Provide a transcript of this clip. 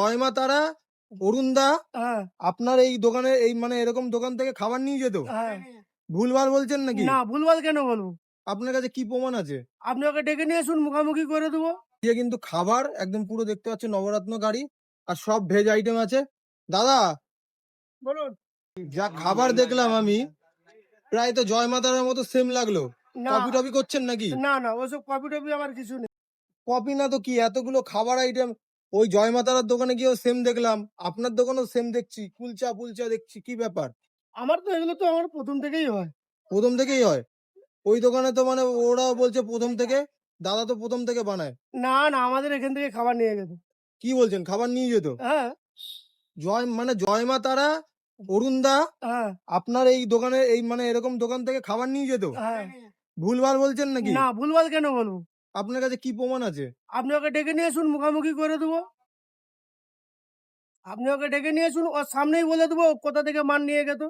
জয়মা তারা, অরুণদা হ্যাঁ আপনার এই দোকানে এই মানে এরকম দোকান থেকে খাবার নিয়ে যেত? হ্যাঁ ভুলভাল বলছেন নাকি? না ভুলভাল কেন বলবো? আপনার কাছে কি প্রমাণ আছে? আপনি ওকে ডেকে নিয়ে আসুন, মুখামুখি করে দেবো। দিয়ে কিন্তু খাবার একদম পুরো দেখতে পাচ্ছেন নবরত্ন গাড়ি আর সব ভেজ আইটেম আছে। দাদা, বলুন। যা খাবার দেখলাম আমি, প্রায় তো জয়মা তারার মতো সেম লাগলো। না কপি টপি করছেন নাকি? না না ওসব কপি টপি আমার কিছু নেই। কপি না তো কি, এতগুলো খাবার আইটেম ওই জয়মা তারার দোকানে গিয়েও সেম দেখলাম, আপনার দোকানেও সেম দেখছি, কুলচা পুলচা দেখছি, কি ব্যাপার? আমার তো এগুলো তো আমার প্রথম থেকেই হয়। প্রথম থেকেই হয়? ওই দোকানে তো মানে ওরাও বলছে প্রথম থেকে, দাদা তো প্রথম থেকে বানায়। না না আমাদের এখান থেকে খাবার নিয়ে গেছে। কি বলছেন, খাবার নিয়ে যেত? হ্যাঁ মানে জয়মা তারা, অরুণদা হ্যাঁ আপনার এই দোকানে এই মানে এরকম দোকান থেকে খাবার নিয়ে যেত? হ্যাঁ ভুলভাল বলছেন নাকি? না ভুলভাল কেন বলবো? আপনার কাছে কি প্রমাণ আছে? আপনি ওকে ডেকে নিয়ে আসুন, মুখামুখি করে দেবো। আপনি ওকে ডেকে নিয়ে আসুন, ওর সামনেই বলে দেবো কোথা থেকে মাল নিয়ে গেত।